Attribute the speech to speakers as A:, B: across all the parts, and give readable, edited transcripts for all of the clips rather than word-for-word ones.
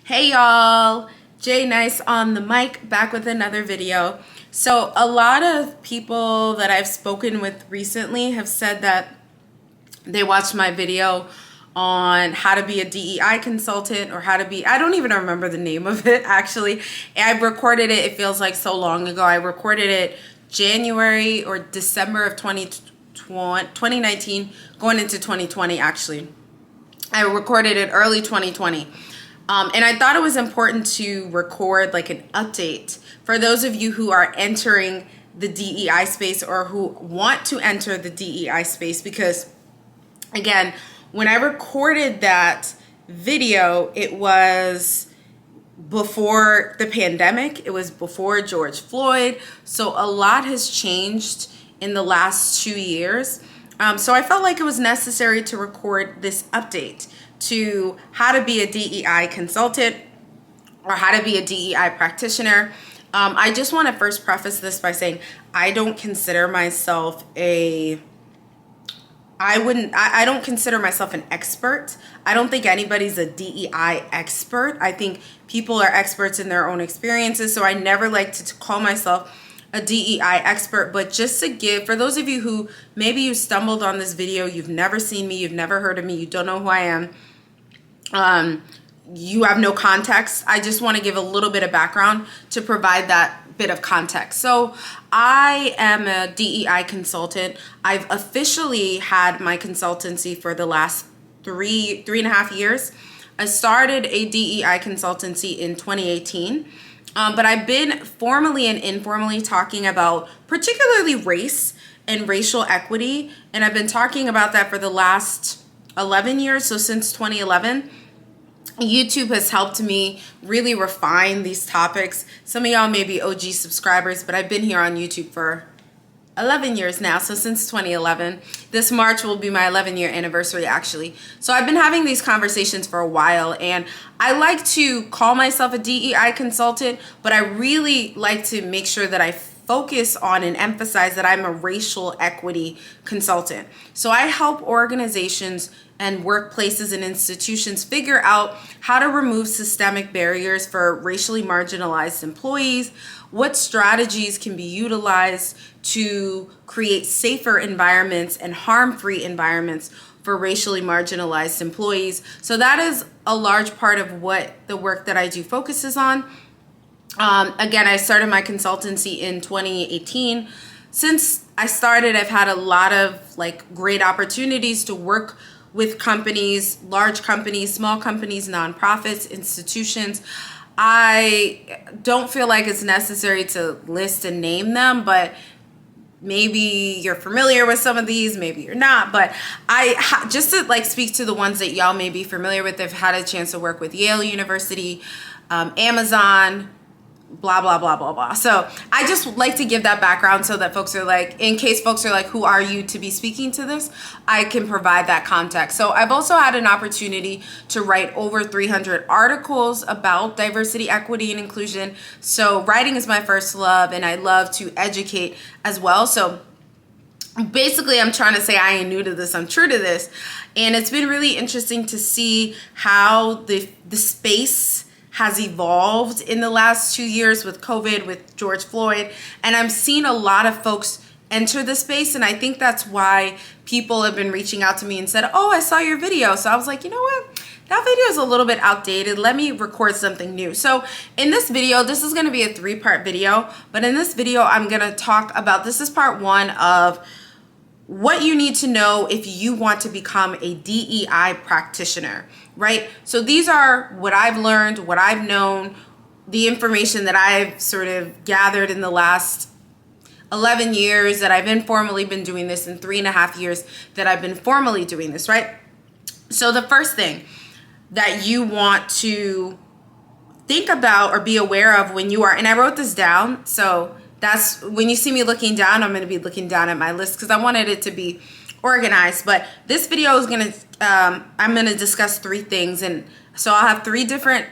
A: Hey y'all, Janice on the mic, back with another video. So a lot of people that I've spoken with recently have said that they watched my video on how to be a DEI consultant or how to be, I don't even remember the name of it actually. I recorded it, it feels like so long ago. I recorded it January or December of 2019, going into 2020 actually. I recorded it early 2020. And I thought it was important to record like an update for those of you who are entering the DEI space or who want to enter the DEI space, because again, when I recorded that video, it was before the pandemic, it was before George Floyd. So a lot has changed in the last 2 years. So I felt like it was necessary to record this update to how to be a DEI consultant or how to be a DEI practitioner. I just want to first preface this by saying I don't consider myself I don't consider myself an expert. I don't think anybody's a DEI expert. I think people are experts in their own experiences. So I never like to call myself a DEI expert, but just to give, for those of you who maybe you stumbled on this video, you've never seen me, you've never heard of me, you don't know who I am, you have no context. I just want to give a little bit of background to provide that bit of context. So I am a DEI consultant. I've officially had my consultancy for the last three and a half years. I started a DEI consultancy in 2018. But I've been formally and informally talking about particularly race and racial equity. And I've been talking about that for the last 11 years. So since 2011, YouTube has helped me really refine these topics. Some of y'all may be OG subscribers, but I've been here on YouTube for 11 years now. So since 2011, this March will be my 11-year anniversary actually. So I've been having these conversations for a while, and I like to call myself a DEI consultant, but I really like to make sure that I focus on and emphasize that I'm a racial equity consultant. So I help organizations and workplaces and institutions figure out how to remove systemic barriers for racially marginalized employees, what strategies can be utilized to create safer environments and harm-free environments for racially marginalized employees. So that is a large part of what the work that I do focuses on. Again, I started my consultancy in 2018. Since I started, I've had a lot of great opportunities to work with companies, large companies, small companies, nonprofits, institutions. I don't feel like it's necessary to list and name them, but maybe you're familiar with some of these, maybe you're not. But just to speak to the ones that y'all may be familiar with, I've had a chance to work with Yale University, Amazon, blah, blah, blah, blah, blah. So I just like to give that background so that folks are in case folks are who are you to be speaking to this, I can provide that context. So I've also had an opportunity to write over 300 articles about diversity, equity, and inclusion. So writing is my first love, and I love to educate as well. So basically, I'm trying to say I ain't new to this, I'm true to this. And it's been really interesting to see how the space has evolved in the last 2 years with COVID, with George Floyd. And I'm seeing a lot of folks enter the space. And I think that's why people have been reaching out to me and said, oh, I saw your video. So I was like, you know what? That video is a little bit outdated. Let me record something new. So in this video, this is going to be a 3-part video. But in this video, I'm going to talk about, this is part 1 of what you need to know if you want to become a DEI practitioner, right? So these are what I've learned, what I've known, the information that I've sort of gathered in the last 11 years that I've informally been doing this, in 3.5 years that I've been formally doing this, right? So the first thing that you want to think about or be aware of when you are, and I wrote this down, so that's when you see me looking down, I'm going to be looking down at my list because I wanted it to be organized. But this video is going to, I'm going to discuss 3 things. And so I'll have 3 different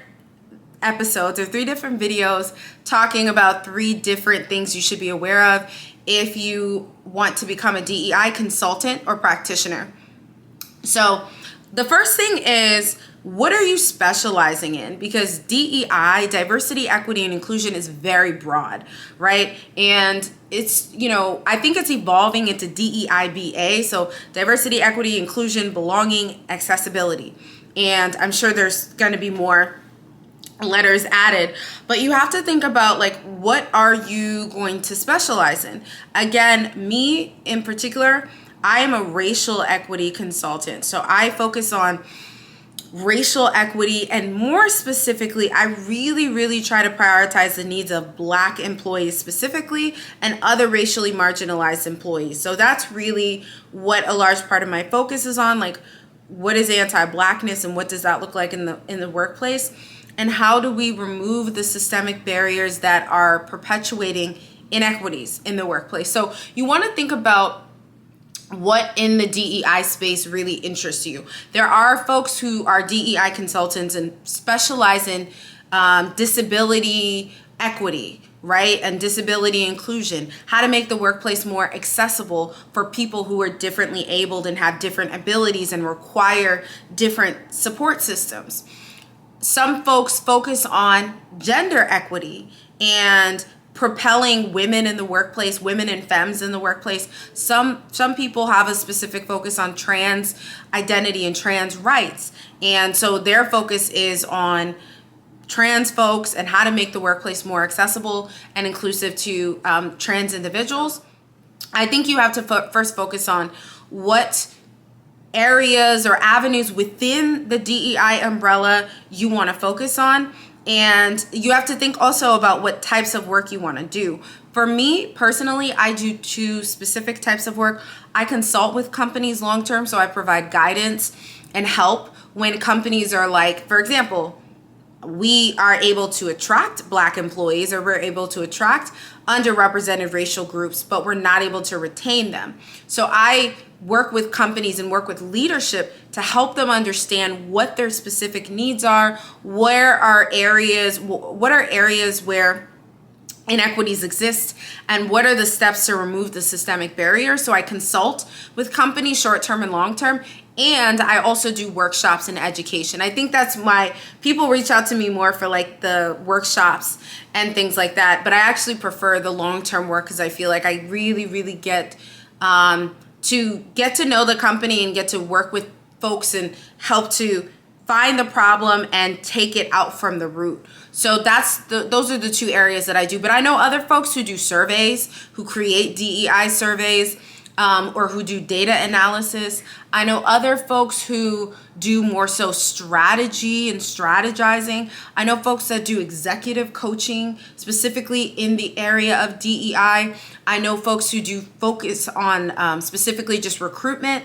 A: episodes or 3 different videos talking about 3 different things you should be aware of if you want to become a DEI consultant or practitioner. So the first thing is what are you specializing in? Because DEI, diversity, equity, and inclusion, is very broad, right? And it's, I think it's evolving into DEIBA, so diversity, equity, inclusion, belonging, accessibility. And I'm sure there's going to be more letters added, but you have to think about, like, what are you going to specialize in? Again, me in particular, I am a racial equity consultant. So I focus on racial equity, and more specifically, I really try to prioritize the needs of Black employees specifically and other racially marginalized employees. So that's really what a large part of my focus is on, like, what is anti-Blackness and what does that look like in the workplace? And how do we remove the systemic barriers that are perpetuating inequities in the workplace? So you want to think about what in the DEI space really interests you. There are folks who are DEI consultants and specialize in disability equity, right? And disability inclusion, how to make the workplace more accessible for people who are differently abled and have different abilities and require different support systems. Some folks focus on gender equity and propelling women in the workplace, women and femmes in the workplace. Some people have a specific focus on trans identity and trans rights. And so their focus is on trans folks and how to make the workplace more accessible and inclusive to trans individuals. I think you have to first focus on what areas or avenues within the DEI umbrella you want to focus on. And you have to think also about what types of work you want to do. For me personally, I do 2 specific types of work. I consult with companies long term, so I provide guidance and help when companies are like, for example, we are able to attract Black employees, or we're able to attract underrepresented racial groups, but we're not able to retain them. So I work with companies and work with leadership to help them understand what their specific needs are, what are areas where inequities exist, and what are the steps to remove the systemic barriers. So I consult with companies short-term and long-term, and I also do workshops and education. I think that's why people reach out to me more for, like, the workshops and things like that, but I actually prefer the long-term work because I feel like I really get to know the company and get to work with folks and help to find the problem and take it out from the root. So those are the 2 areas that I do. But I know other folks who do surveys, who create DEI surveys, or who do data analysis. I know other folks who do more so strategy and strategizing. I know folks that do executive coaching, specifically in the area of DEI. I know folks who do focus on specifically just recruitment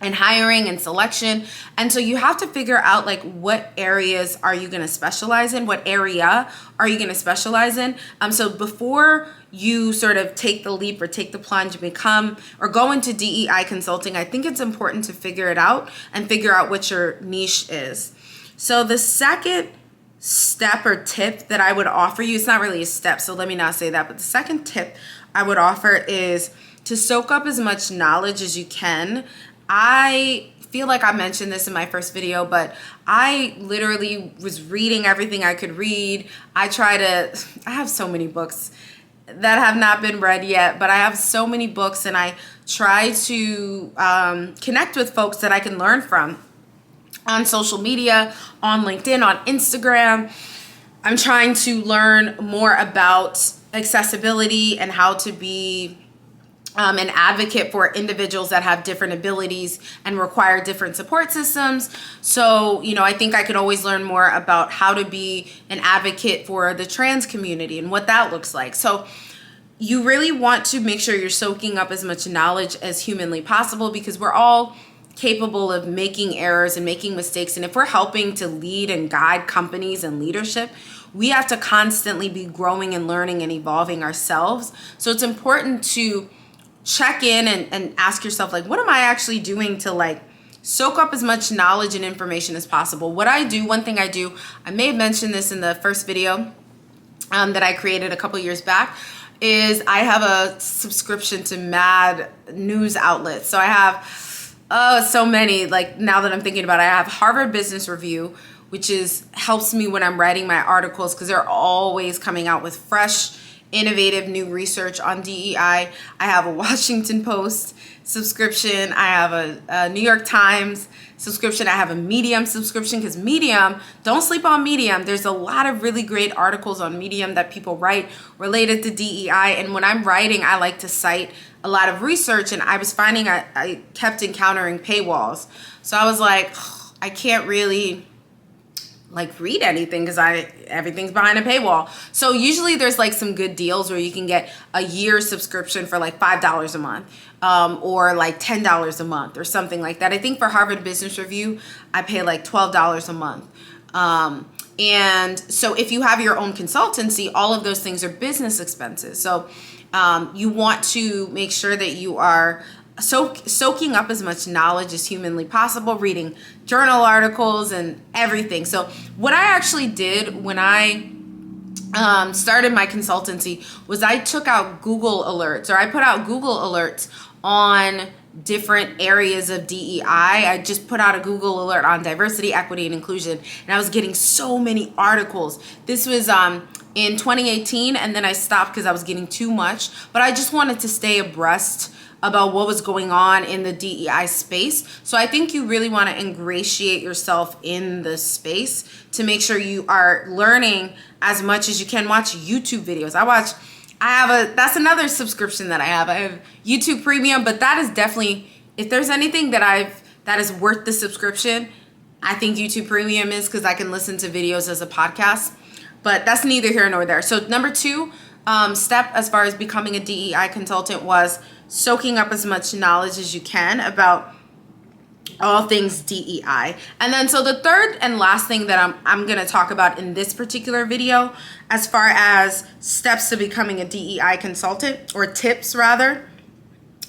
A: and hiring and selection. And so you have to figure out, like, what areas are you going to specialize in? What area are you going to specialize in? So before you sort of take the leap or take the plunge and become or go into DEI consulting, I think it's important to figure it out and figure out what your niche is. So the second step or tip that I would offer you, it's not really a step, so let me not say that, but the second tip I would offer is to soak up as much knowledge as you can. I feel like I mentioned this in my first video, but I literally was reading everything I could read. I have so many books that have not been read yet, but I have so many books, and I try to connect with folks that I can learn from on social media, on LinkedIn, on Instagram. I'm trying to learn more about accessibility and how to be an advocate for individuals that have different abilities and require different support systems. So, I think I could always learn more about how to be an advocate for the trans community and what that looks like. So you really want to make sure you're soaking up as much knowledge as humanly possible, because we're all capable of making errors and making mistakes. And if we're helping to lead and guide companies and leadership, we have to constantly be growing and learning and evolving ourselves. So it's important to check in and ask yourself, like, what am I actually doing to, like, soak up as much knowledge and information as possible? One thing I do, I may have mentioned this in the first video that I created a couple years back, is I have a subscription to mad news outlets. So I have Oh, so many. Like now that I'm thinking about it, I have Harvard Business Review, which helps me when I'm writing my articles because they're always coming out with fresh, innovative new research on DEI. I have a Washington Post subscription. I have a New York Times subscription. I have a Medium subscription because Medium, don't sleep on Medium. There's a lot of really great articles on Medium that people write related to DEI. And when I'm writing, I like to cite a lot of research, and I was finding I kept encountering paywalls. So I was like, I can't really like read anything because everything's behind a paywall. So usually there's like some good deals where you can get a year subscription for like $5 a month, or like $10 a month or something like that. I think for Harvard Business Review, I pay like $12 a month. And so if you have your own consultancy, all of those things are business expenses. So you want to make sure that you are soaking up as much knowledge as humanly possible, reading journal articles and everything. So what I actually did when I started my consultancy was I took out Google alerts, or I put out Google alerts on different areas of DEI. I just put out a Google alert on diversity, equity, and inclusion, and I was getting so many articles. This was in 2018, and then I stopped because I was getting too much, but I just wanted to stay abreast about what was going on in the DEI space. So I think you really want to ingratiate yourself in the space to make sure you are learning as much as you can. Watch YouTube videos. That's another subscription that I have. I have YouTube Premium, but that is definitely, if there's anything that is worth the subscription, I think YouTube Premium is, because I can listen to videos as a podcast. But that's neither here nor there. So number 2 step as far as becoming a DEI consultant was soaking up as much knowledge as you can about all things DEI. And then so the third and last thing that I'm going to talk about in this particular video as far as steps to becoming a DEI consultant, or tips rather,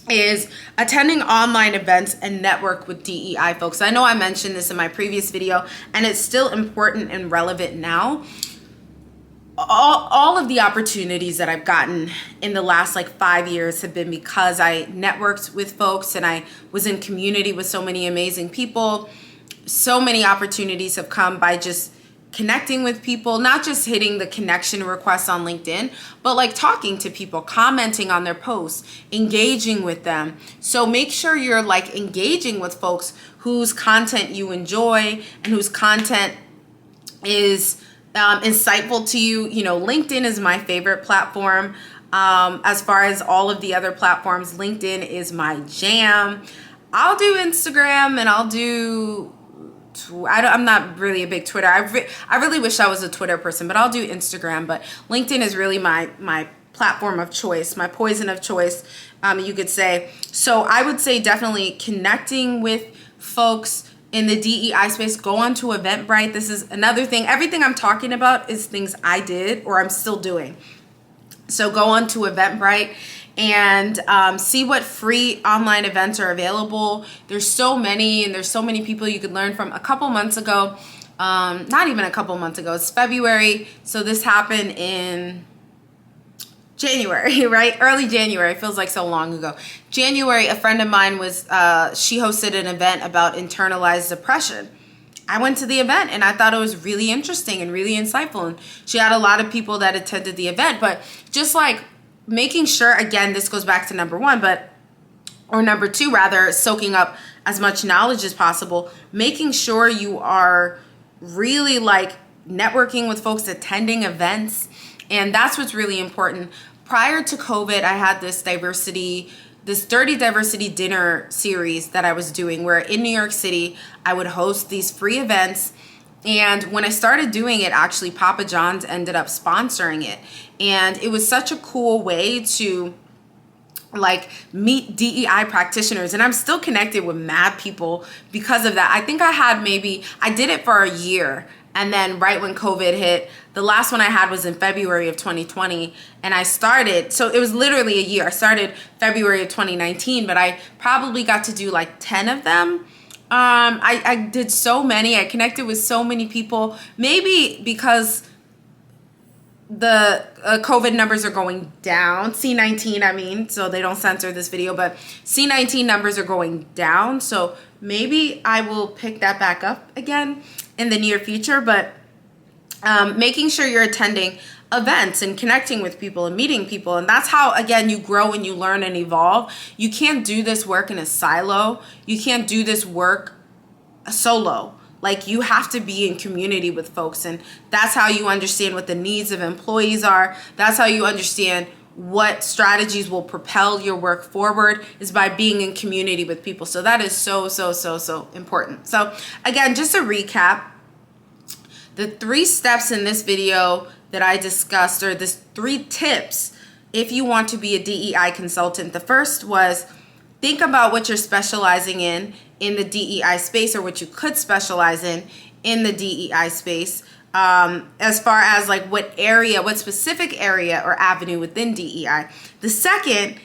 A: is attending online events and network with DEI folks. I know I mentioned this in my previous video, and it's still important and relevant now. All of the opportunities that I've gotten in the last like 5 years have been because I networked with folks and I was in community with so many amazing people. So many opportunities have come by just connecting with people, not just hitting the connection requests on LinkedIn, but like talking to people, commenting on their posts, engaging with them. So make sure you're like engaging with folks whose content you enjoy and whose content is insightful to you. You know, LinkedIn is my favorite platform. As far as all of the other platforms, LinkedIn is my jam. I'll do Instagram, and I'm not really a big Twitter. I really wish I was a Twitter person, but I'll do Instagram. But LinkedIn is really my platform of choice, my poison of choice, you could say. So I would say definitely connecting with folks in the DEI space. Go on to Eventbrite. This is another thing. Everything I'm talking about is things I did or I'm still doing. So go on to Eventbrite and see what free online events are available. There's so many, and there's so many people you could learn from. A couple months ago, not even a couple months ago, it's February. So this happened in January, right? Early January. It feels like so long ago. January, a friend of mine she hosted an event about internalized depression. I went to the event and I thought it was really interesting and really insightful. And she had a lot of people that attended the event, but just like making sure, again, this goes back to number 1, or number 2 rather, soaking up as much knowledge as possible, making sure you are really like networking with folks, attending events. And that's what's really important. Prior to COVID, I had this 30 diversity dinner series that I was doing, where in New York City, I would host these free events. And when I started doing it, actually Papa John's ended up sponsoring it. And it was such a cool way to like meet DEI practitioners. And I'm still connected with mad people because of that. I think I did it for a year. And then right when COVID hit, the last one I had was in February of 2020. And I started, so it was literally a year. I started February of 2019, but I probably got to do like 10 of them. I did so many. I connected with so many people, maybe because the COVID numbers are going down. C19, I mean, so they don't censor this video, but C19 numbers are going down. So maybe I will pick that back up again in the near future. But making sure you're attending events and connecting with people and meeting people. And that's how, again, you grow and you learn and evolve. You can't do this work in a silo. You can't do this work solo. Like, you have to be in community with folks, and that's how you understand what the needs of employees are. That's how you understand what strategies will propel your work forward, is by being in community with people. So that is so important. So again, just to recap, the 3 steps in this video that I discussed, or the 3 tips if you want to be a DEI consultant. The first was, think about what you're specializing in the DEI space, or what you could specialize in the DEI space, as far as like what specific area or avenue within DEI. The second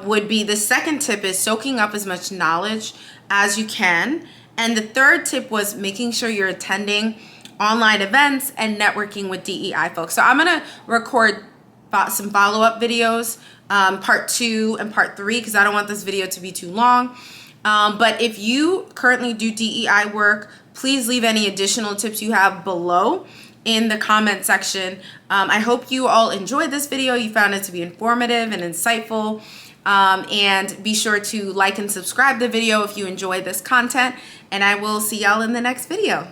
A: would be, the second tip is soaking up as much knowledge as you can. And the third tip was making sure you're attending online events and networking with DEI folks. So I'm gonna record some follow-up videos, part 2 and part 3, because I don't want this video to be too long. But if you currently do DEI work, please leave any additional tips you have below in the comment section. I hope you all enjoyed this video. You found it to be informative and insightful. And be sure to like and subscribe the video if you enjoy this content. And I will see y'all in the next video.